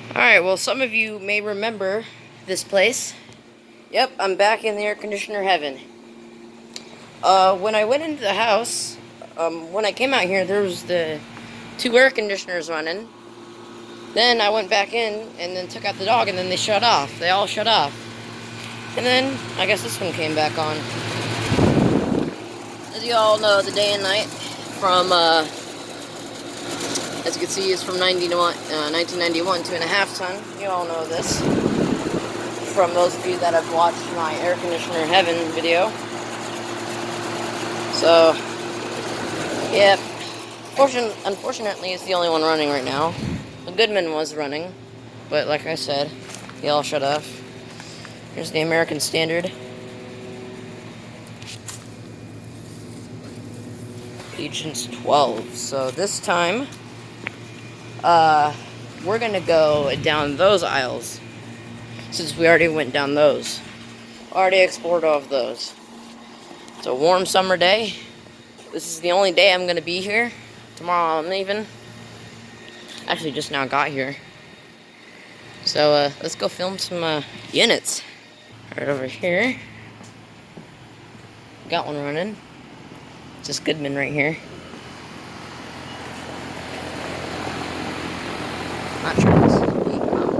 Alright, well, some of you may remember this place. Yep, I'm back in the air conditioner heaven. When I went into the house, when I came out here, there was the 2 air conditioners running. Then I went back in and then took out the dog, and then they shut off. They all shut off. And then, I guess this one came back on. As you all know, the day and night from, as you can see, is from 1991, 2.5 ton. You all know this. From those of you that have watched my air conditioner heaven video. So, yeah. Unfortunately, it's the only one running right now. The Goodman was running, but like I said, they all shut off. Here's the American Standard. Agents 12. So this time, we're gonna go down those aisles, since we already went down those. Already explored all of those. It's a warm summer day. This is the only day I'm gonna be here. Tomorrow I'm leaving. Actually, just now got here. So, let's go film some, units. Right over here. Got one running. Just Goodman right here. Not sure if this is a heat pump,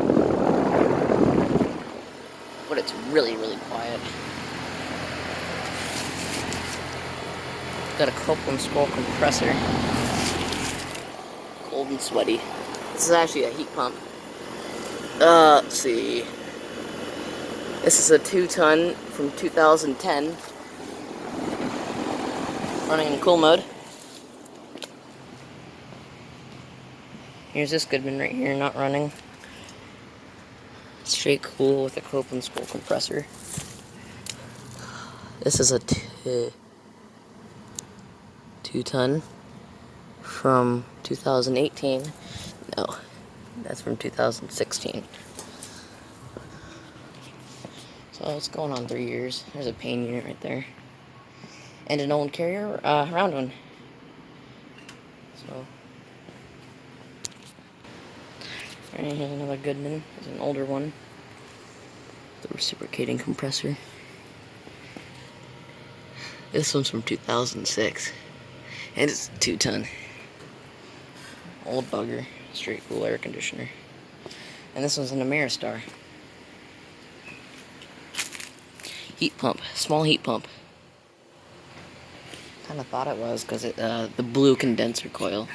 but it's really, really quiet. Got a Copeland scroll compressor. Cold and sweaty. This is actually a heat pump. Let's see. This is a 2-ton from 2010. Running in cool mode. Here's this Goodman right here, not running. Straight cool with a Copeland scroll compressor. This is a 2-ton from 2018. No, that's from 2016. So it's going on 3 years. There's a pain unit right there. And an old carrier, round one. So, alright, here's another Goodman. It's an older one. The reciprocating compressor. This one's from 2006. And it's a 2-ton. Old bugger. Straight cool air conditioner. And this one's an Ameristar. Heat pump. Small heat pump. Kind of thought it was because it the blue condenser coil.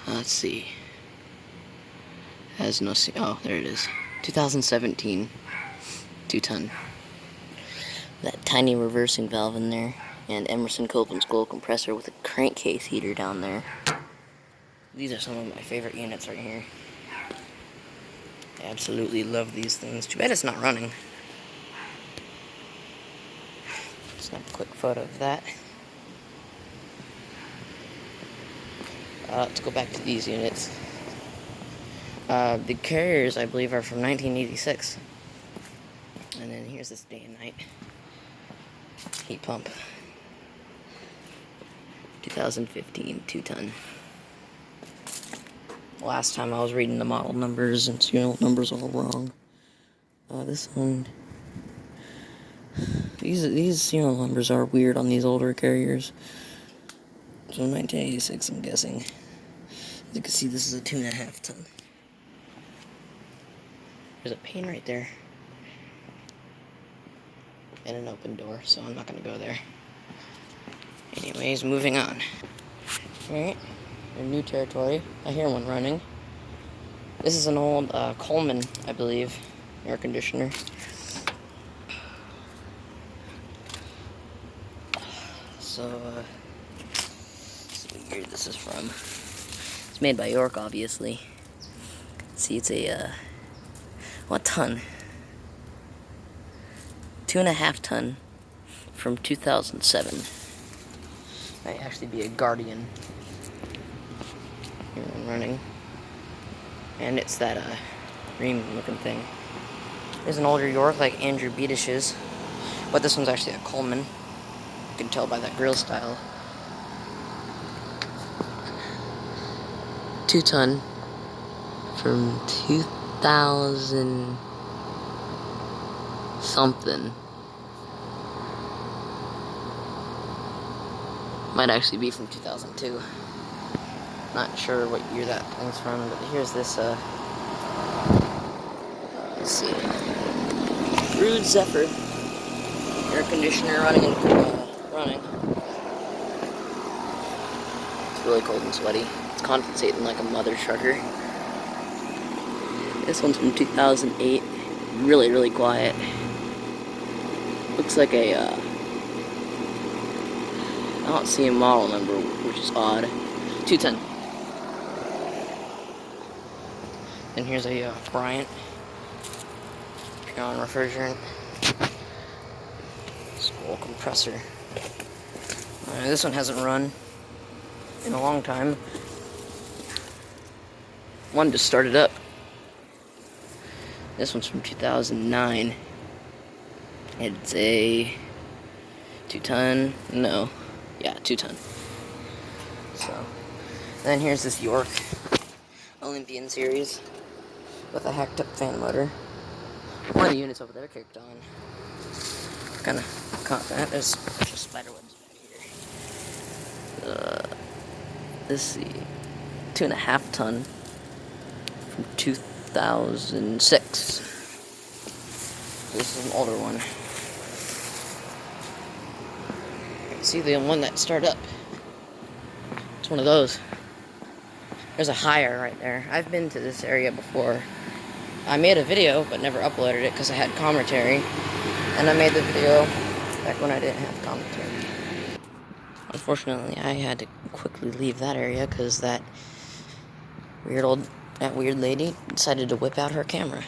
Let's see. Has no oh, there it is. 2017 2-ton. That tiny reversing valve in there, and Emerson Copeland scroll compressor with a crankcase heater down there. These are some of my favorite units right here. I absolutely love these things. Too bad it's not running. Snap a quick photo of that. Let's go back to these units. The carriers, I believe, are from 1986. And then here's this day and night heat pump. 2015 2-ton. Last time I was reading the model numbers and serial numbers all wrong. This one. These serial numbers are weird on these older carriers. So 1986, I'm guessing. As you can see, this is a 2.5 ton. There's a pane right there. And an open door, so I'm not going to go there. Anyways, moving on. Alright, new territory. I hear one running. This is an old Coleman, I believe, air conditioner. So, let's see what year this is from. It's made by York, obviously. See, it's a, what ton? 2.5 ton from 2007. Might actually be a Guardian. Here I'm running. And it's that, green looking thing. There's an older York like Andrew Beatish's, but this one's actually a Coleman. You can tell by that grill style. 2-ton from 2000 something. Might actually be from 2002. Not sure what year that thing's from, but here's this, let's see. Rude Zephyr. Air conditioner running. It's really cold and sweaty. It's condensating like a mother trucker. This one's from 2008. Really, really quiet. Looks like a, I don't see a model number, which is odd. 210. And here's a Bryant. Pure refrigerant. School compressor. This one hasn't run in a long time. One just started up. This one's from 2009. It's a 2-ton. No. Yeah, 2-ton. So, and then here's this York Olympian series with a hacked up fan motor. One of the units over there kicked on. Kind of caught that. There's spider webs back here. Let's see. 2.5 ton from 2006. This is an older one. See the one that started up? It's one of those. There's a hire right there. I've been to this area before. I made a video, but never uploaded it because I had commentary. And I made the video back when I didn't have commentary. Unfortunately, I had to quickly leave that area because that weird lady decided to whip out her camera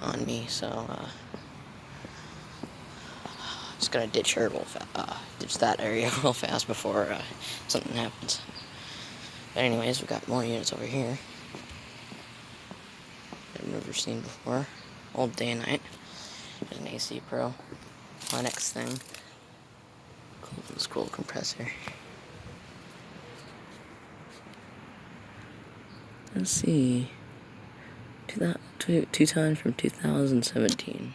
on me. So, just gonna ditch her ditch that area real fast before something happens. But anyways, we got more units over here I've never seen before. Old Day and Night. There's an AC Pro. My next thing. Cool scroll compressor. Let's see. 2-ton from 2017.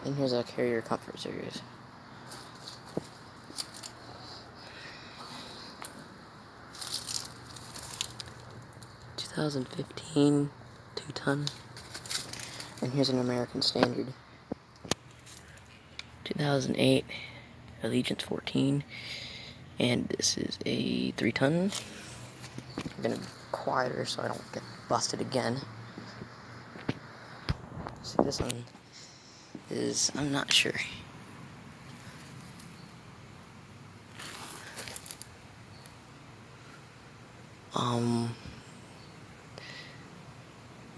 And here's a Carrier Comfort Series. $2015 2-ton. And here's an American Standard. 2008 Allegiance 14. And this is a 3-ton. I'm gonna be quieter so I don't get busted again. See, this one is, I'm not sure.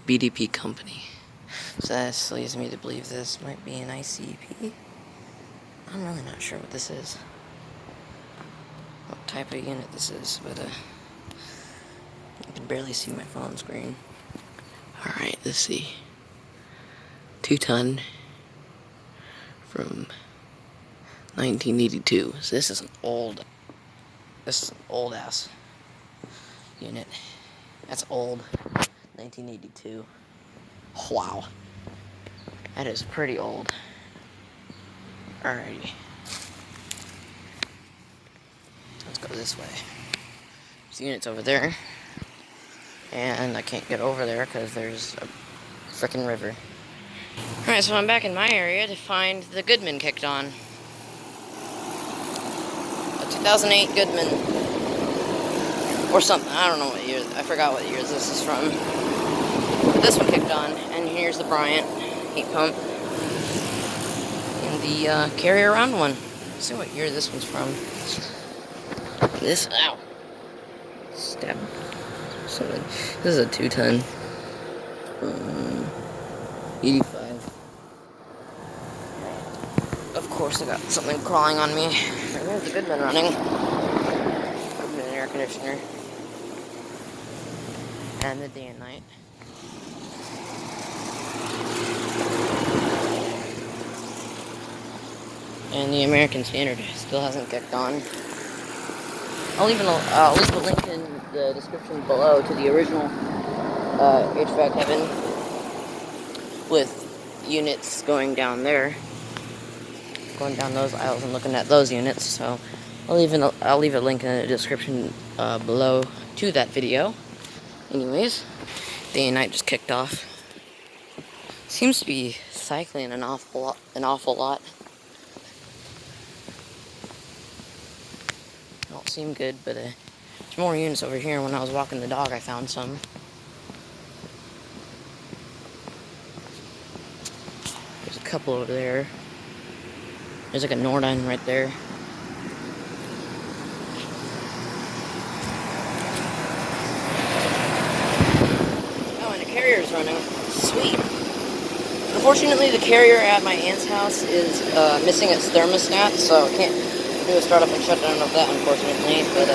BDP company. So that leads me to believe this might be an ICP. I'm really not sure what this is. What type of unit this is, but I can barely see my phone screen. Alright, let's see. 2-ton from 1982. So this is an old ass unit. That's old. 1982. Wow. That is pretty old. Alrighty. Let's go this way. There's units over there. And I can't get over there because there's a frickin' river. Alright, so I'm back in my area to find the Goodman kicked on. A 2008 Goodman. Or something. I don't know what year. I forgot what year this is from. But this one kicked on. And here's the Bryant heat pump. And the Carrier round one. Let's see what year this one's from. This, ow. Stab. Something. This is a 2-ton. 85. Of course I got something crawling on me. There's the Goodman running. Goodman air conditioner. And the Day and Night. And the American Standard still hasn't kicked on. I'll leave a link in the description below to the original HVAC Heaven with units going down there, going down those aisles and looking at those units. So I'll leave a link in the description below to that video. Anyways, day and night just kicked off. Seems to be cycling an awful lot. Don't seem good, but there's more units over here. When I was walking the dog, I found some. There's a couple over there. There's like a Nordine right there. Oh, and the carrier's running. Sweet. Unfortunately, the carrier at my aunt's house is missing its thermostat, so I can't do a startup and shutdown of that, unfortunately. But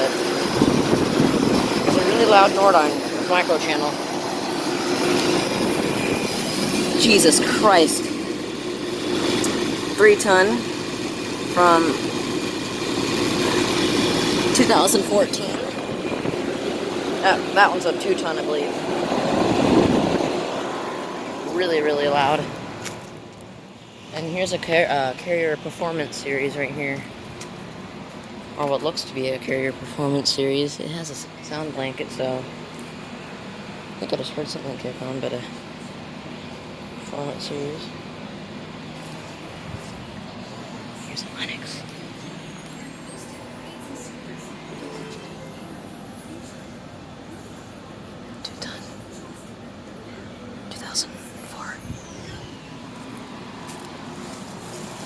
it's a really loud Nordine micro channel. Jesus Christ. 3-ton from 2014. That one's a 2-ton, I believe. Really, really loud. And here's a carrier performance series right here. Or what looks to be a carrier performance series. It has a sound blanket, so I think I just heard something kick on, but a performance series. Here's a Lennox. Two-ton. 2004.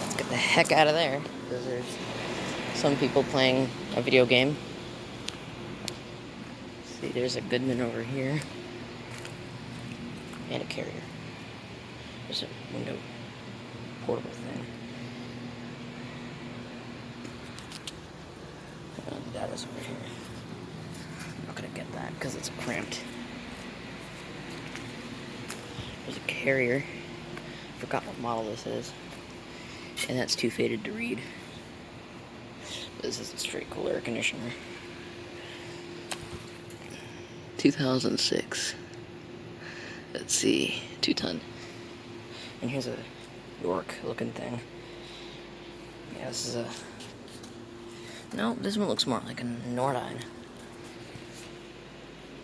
Let's get the heck out of there, because there's some people playing a video game. See, there's a Goodman over here. And a carrier. There's a window portable thing. That is over here. I'm not gonna get that because it's cramped. There's a carrier. Forgot what model this is. And that's too faded to read. This is a straight cool air conditioner. 2006. Let's see. 2-ton. And here's a York looking thing. Yeah, this is a... No, this one looks more like a Nordine.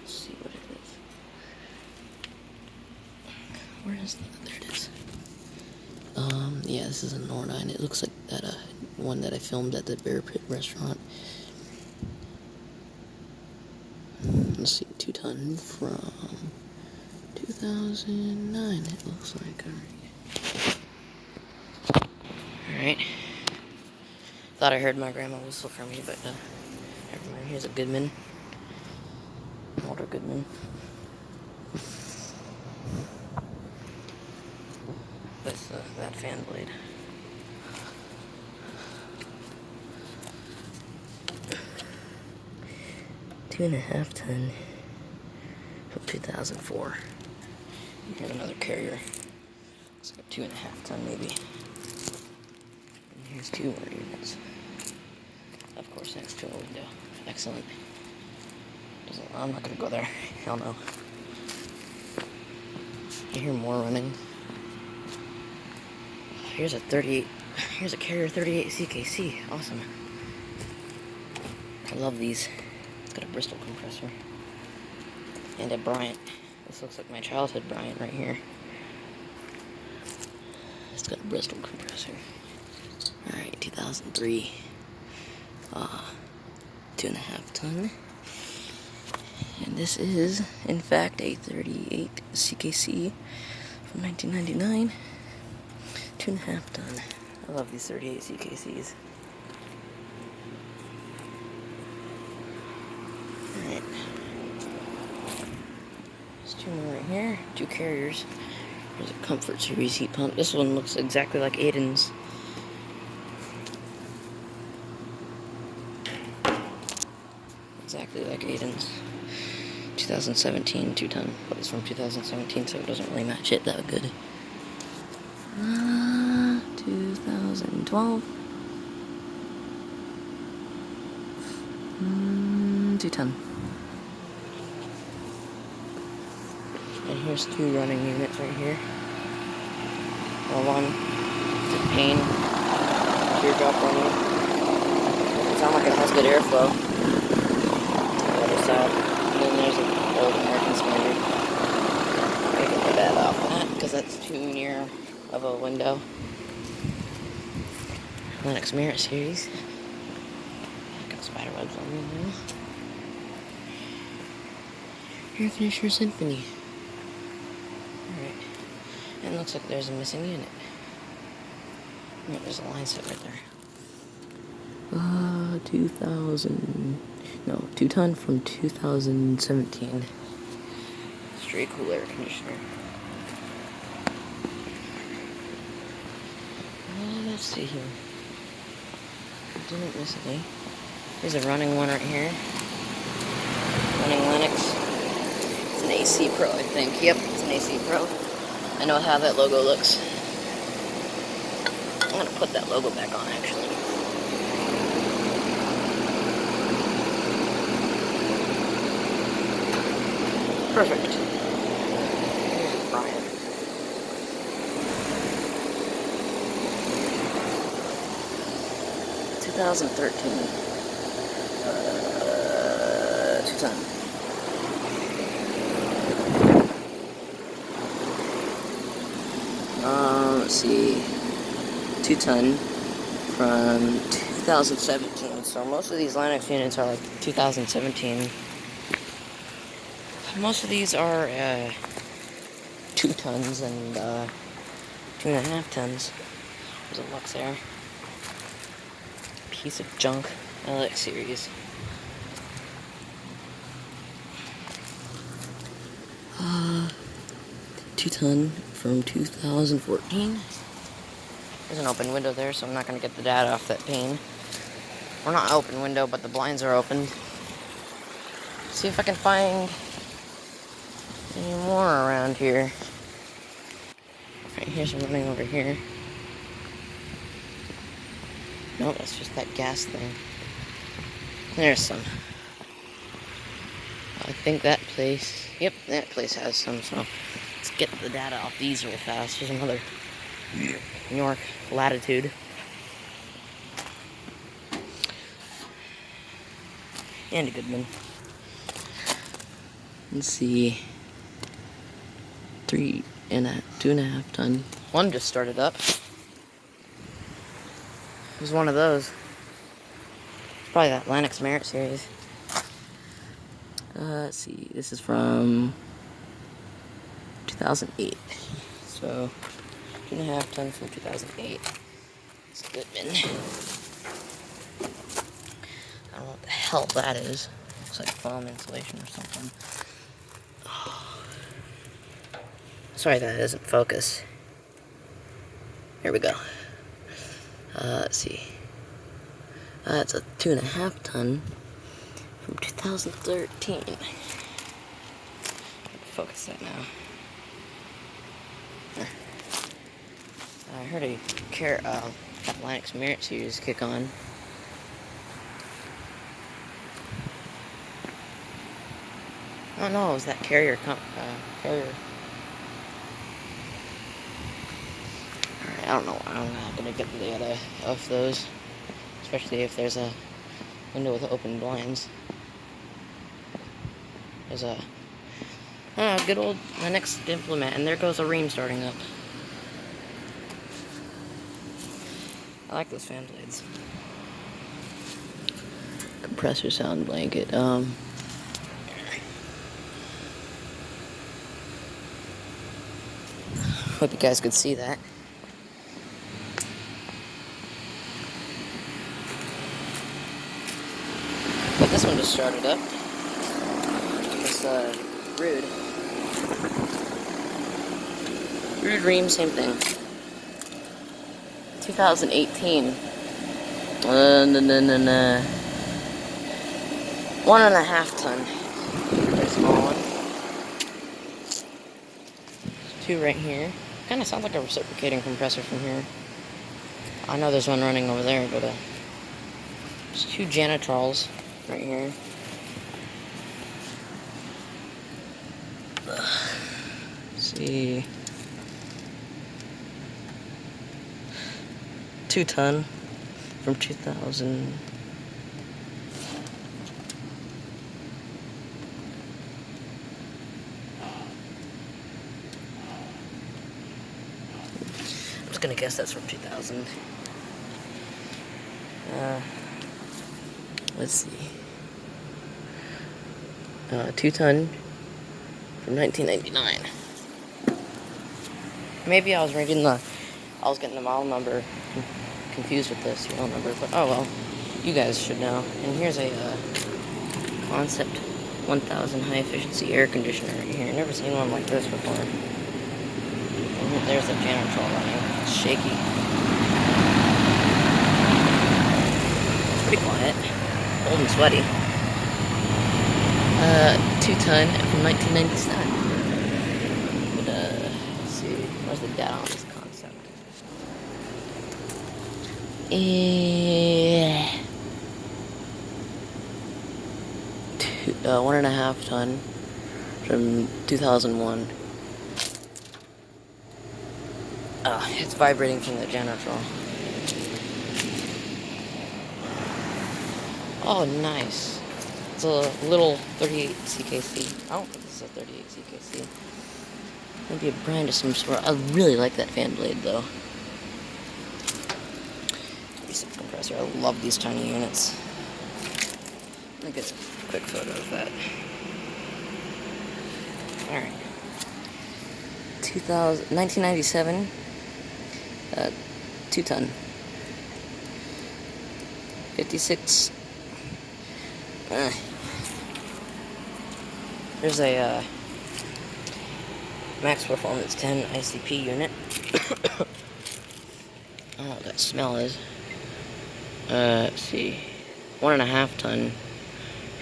Let's see what it is. Where is that? There it is. Yeah, this is a Nordine. It looks like that one that I filmed at the Bear Pit restaurant. Let's see, 2-ton from 2009. It looks like. Alright. Thought I heard my grandma whistle for me, but never mind. Here's a Goodman. Older Goodman. With that fan blade. Two and a half ton from 2004. We have another carrier. It's like a 2.5 ton maybe. And here's 2 more units. Of course, next to a window. Excellent. I'm not gonna go there. Hell no. You hear more running. Here's a 38. Here's a carrier 38 CKC. Awesome. I love these. It's got a Bristol compressor and a Bryant. This looks like my childhood Bryant right here. It's got a Bristol compressor. All right, 2003. 2.5 ton. And this is, in fact, a 38 CKC from 1999. 2.5 ton. I love these 38 CKCs. Alright. There's 2 more right here. 2 carriers. There's a Comfort Series heat pump. This one looks exactly like Aiden's. Exactly like Aiden's. 2017 2-ton. But it's from 2017, so it doesn't really match it that good. 2012. 210. And here's 2 running units right here. One, it's a pane, teardrop running. It sounds like it has good airflow. The other side. And then there's an old American Standard. I can put that off that because that's too near of a window. Linux Merit Series. Got spider webs on me now. Air Finisher Symphony. Alright. And it looks like there's a missing unit. Yeah, there's a line set right there. 2000. No, 2 ton from 2017. Straight cool air conditioner. Let's see here. Didn't miss any. There's a running one right here. Running Linux. It's an AC Pro, I think. Yep, it's an AC Pro. I know how that logo looks. I'm gonna put that logo back on, actually. Perfect. Here's Brian. Uh, 2013. 2 ton. Let's see. 2 ton from 2017. So most of these Linux units are like 2017. Most of these are 2 tons and 2.5 tons. There's a Lux there. Piece of junk. LX series. 2 ton from 2014. There's an open window there, so I'm not going to get the data off that pane. Or not open window, but the blinds are opened. See if I can find any more around here. Right, here's some running over here. No, that's just that gas thing. There's some. I think that place, yep, that place has some, so let's get the data off these real fast. There's another New York latitude. And a good one. Let's see. 2.5 ton. One just started up. It was one of those. It's probably that Linux Merit Series. Let's see. This is from 2008. So 2.5 ton from 2008. It's a good bin. I don't know what the hell that is. Looks like foam insulation or something. Sorry that doesn't focus. Here we go. Let's see. It's a 2.5 ton from 2013. Focus that now. I heard a Linux Merit Series kick on. Oh no, it was that carrier. Carrier. Alright, I don't know. I'm not gonna get the data of those, especially if there's a window with open blinds. There's a good old Linux implement, and there goes a ream starting up. I like those fan blades. Compressor sound blanket. Hope you guys could see that. But this one just started up. It's Rude. Rude ream, same thing. 2018. 1.5 ton. Very small one. 2 right here. Kind of sounds like a reciprocating compressor from here. I know there's one running over there, but there's 2 janitrals right here. Let's see. 2-ton from 2000. I'm just gonna guess that's from 2000. Let's see. 2-ton from 1999. Maybe I was getting the model number confused with the serial number, but oh well. You guys should know. And here's a Concept 1000 high efficiency air conditioner right here. Never seen one like this before. And there's the janitor running. It's shaky. It's pretty quiet. Cold and sweaty. 2-ton from 1997. But let's see. Where's the data on this Concept? 1.5 ton from 2001. It's vibrating from the janitor. Oh, nice. It's a little 38 CKC. I don't think this is a 38 CKC. Maybe a brand of some sort. I really like that fan blade, though. Basic compressor. I love these tiny units. Let me get a quick photo of that. Alright. 1997. 2-ton. 56. There's a Max Performance 10 ICP unit. I don't know what that smell is. Let's see. 1.5 ton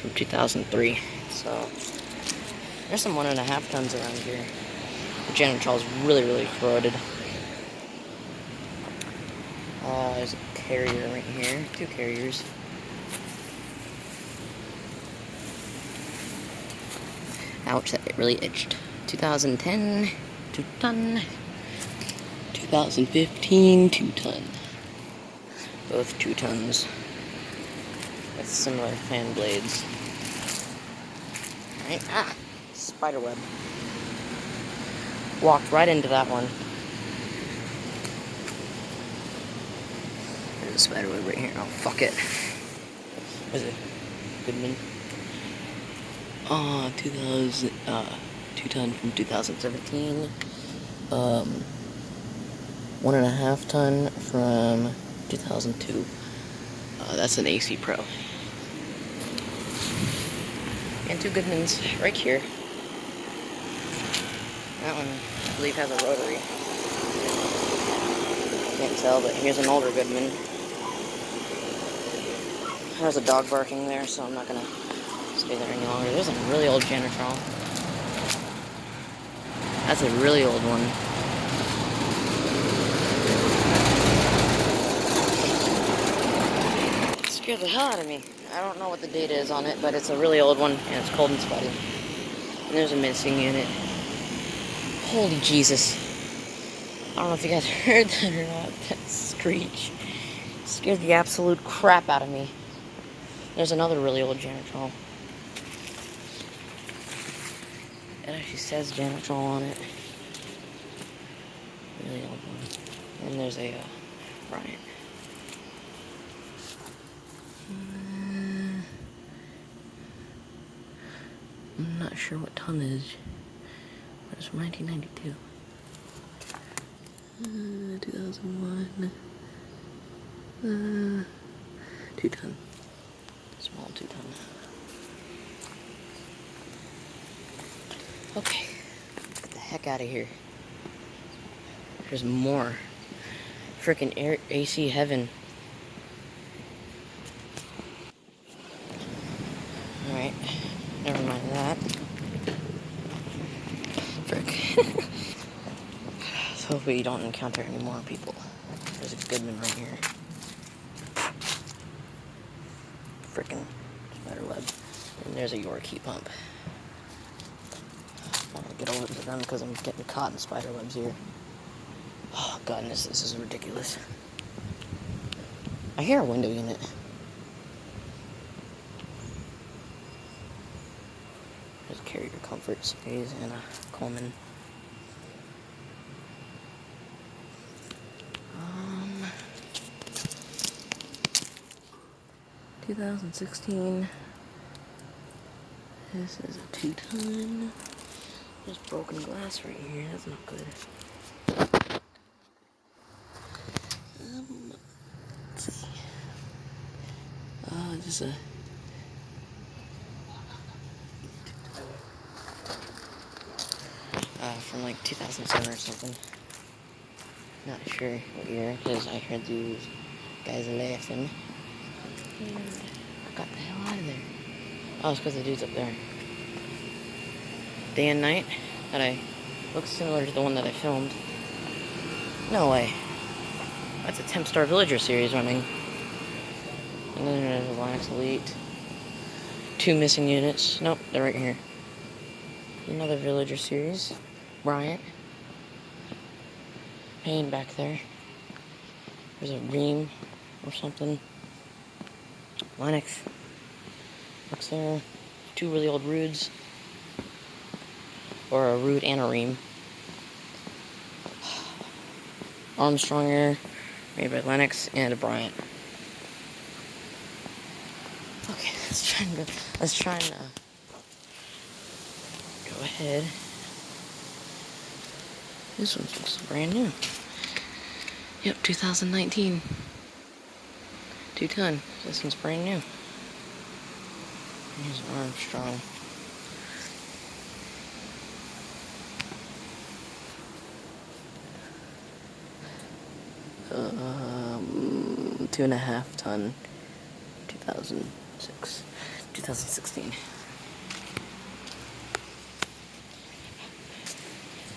from 2003. So there's some 1.5 tons around here. The janitor is really corroded. There's a carrier right here. 2 carriers. Ouch, that really itched. 2010, 2-ton. 2015, 2-ton. Both 2 tons. With similar fan blades. Right? Spiderweb. Walked right into that one. There's a spiderweb right here. Oh, fuck it. What is it? Goodman. 2000, 2-ton from 2017. 1.5 ton from 2002. That's an AC Pro. And 2 Goodmans right here. That one, I believe, has a rotary. Can't tell, but here's an older Goodman. There's a dog barking there, so I'm not gonna stay there any longer. There's a really old janitor. That's a really old one. It scared the hell out of me. I don't know what the date is on it, but it's a really old one, and it's cold and sweaty. And there's a missing unit. Holy Jesus. I don't know if you guys heard that or not. That screech scared the absolute crap out of me. There's another really old janitor. It actually says janitor on it. Really old one. And there's a Bryant. I'm not sure what ton it is, but it's from 1992. 2001. 2-ton. Small 2-ton. Okay, let's get the heck out of here. There's more. Freaking AC heaven. Alright, never mind that. Frick. So hopefully you don't encounter any more people. There's a Goodman right here. Frickin' spider web. And there's a York heat pump. trying to get over to them because I'm getting caught in spider webs here. Oh, goodness, this is ridiculous. I hear a window unit. There's a Carrier Comfort Series and a Coleman. 2016. This is a 2-ton. There's broken glass right here. That's not good. Let's see. This is a from like 2007 or something. Not sure what year, because I heard these guys laughing. And I got the hell out of there. Oh, it's because the dude's up there. Day and Night. Looks similar to the one that I filmed. No way. That's a Temp Star Villager series running. And then there's a Lynx Elite. 2 missing units. Nope, they're right here. Another Villager series. Bryant. Payne back there. There's a Ream or something. Lennox. Looks there. 2 really old Rudes. Or a Rude and a Ream. Armstrong Air, made by Lennox, and a Bryant. Okay, let's try and go ahead. This one looks brand new. Yep, 2019. 2-ton. This one's brand new. Here's an Armstrong. Um, 2.5 ton. 2016.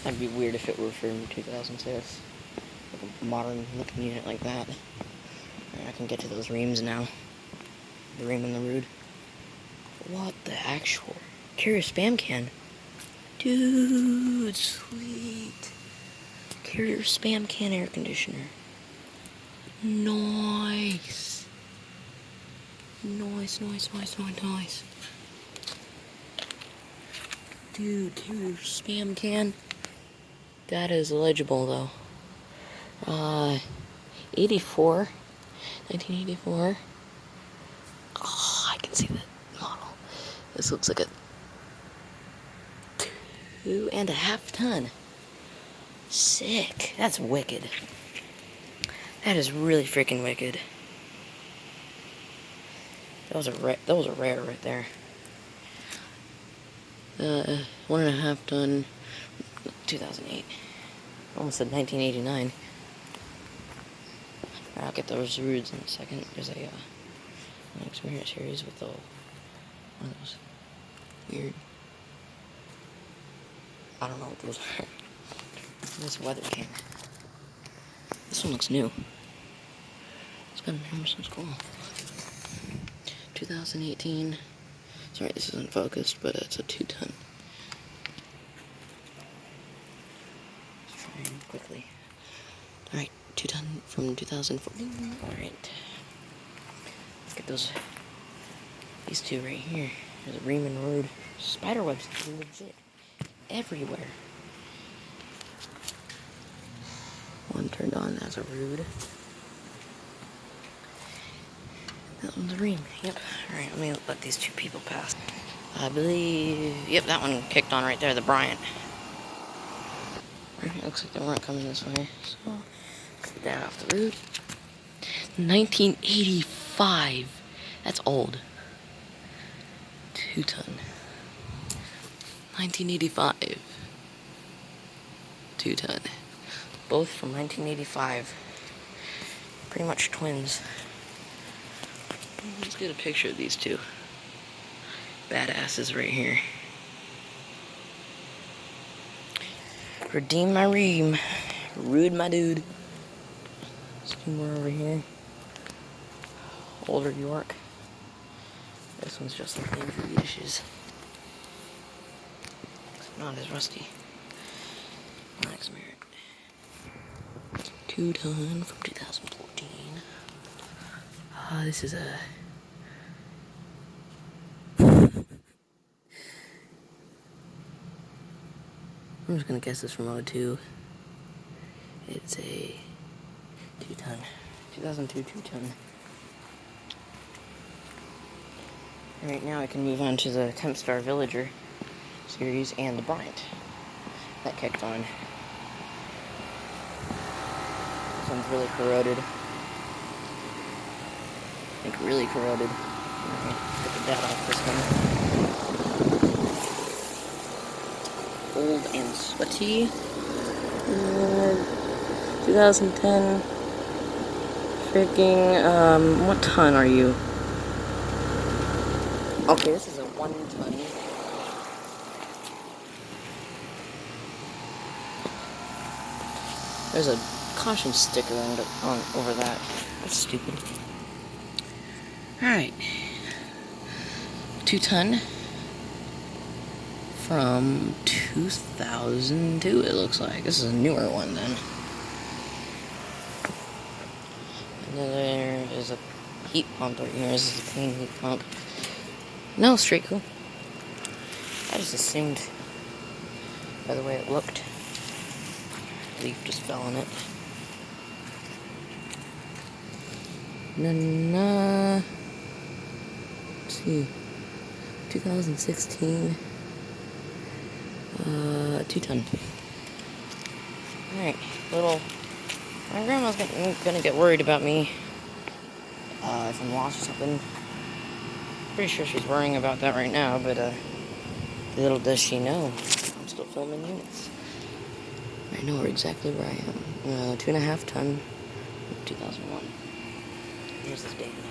That'd be weird if it were from 2006. Like a modern looking unit like that. Alright, I can get to those Reams now. The Ream and the Rude. What the actual? Carrier Spam Can. Dude, sweet. Carrier Spam Can air conditioner. Nice. Nice. Dude, Carrier Spam Can. That is legible though. 84. 1984. Oh, I can see that model. This looks like a 2.5 ton. Sick. That's wicked. That is really freaking wicked. That was a rare right there. 1.5 ton, 2008. Almost said 1989. I'll get those Rudes in a second. There's a experience series with one of those weird. I don't know what those are. This weather can. This one looks new. It's got an Emerson skull. 2018. Sorry, this isn't focused, but it's a 2-ton. Let's try quickly. Alright, 2-ton from 2014. Alright. Let's get these 2 right here. There's a Ream and Rude. Spiderwebs legit everywhere. One turned on, that's a Rude. That one's a Ream, yep. Alright, let me let these 2 people pass. I believe, yep, that one kicked on right there, the Bryant. Looks like they weren't coming this way, so cut that off the Rude. 1985. That's old. 2-ton. 1985. 2-ton. Both from 1985. Pretty much twins. Let's get a picture of these 2 badasses right here. Redeem my Ream. Rude my dude. There's 2 more over here. Older York. This one's just like injury issues. not as rusty. Max Merit. 2-ton from 2014. This is a... I'm just gonna guess this from O2. It's a 2-ton. 2002 2-ton. Right now I can move on to the Temp Star Villager series and the Bryant. That kicked on. This one's really corroded. Like really corroded. Get the data off this one. Old and sweaty. 2010. Freaking, what ton are you? Okay, this is a 1-ton. There's a caution sticker on over that. That's stupid. Alright. 2-ton. From 2002, it looks like. This is a newer one, then. And then there is a heat pump right here. This is a clean heat pump. No, straight cool. I just assumed by the way it looked. Leaf just fell on it. And then, let's see. 2016. 2-ton. Alright, my grandma's gonna get worried about me if I'm lost or something. Pretty sure she's worrying about that right now, but little does she know, I'm still filming units. I know exactly where I am. 2.5-ton, 2001. Here's this day and night.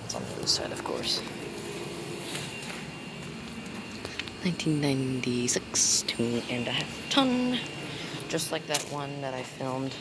It's on the other side, of course. 1996, 2.5-ton. Just like that one that I filmed